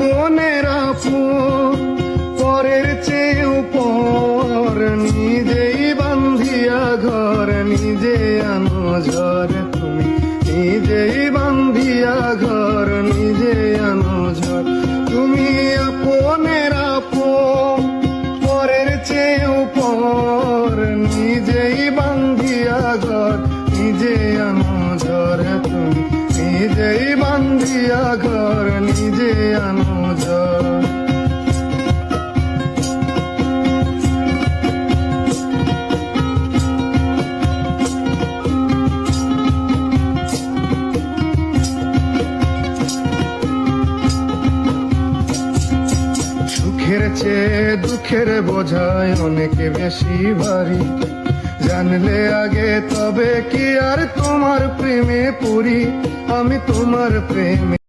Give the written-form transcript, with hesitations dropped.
আপনের আপন, পরের চেয়েও পর, নিজেই বান্ধিয়া ঘর, নিজে আনো ঝড়। তুমি নিজেই বান্ধিয়া ঘর, নিজে আনো ঝড়। তুমি আপনের আপন, পরের চেয়েও পর, নিজেই বান্ধিয়া ঘর, নিজে আনো ঝড়। তুমি নিজেই বান্ধিয়া ঘর, নিজে আনো ঝড়। সুখের চেয়ে দুঃখের বোঝায় অনেক বেশি ভারী, জানলে আগে তবে কি আর তোমার প্রেমে পড়ি, আমি তোমার প্রেমে।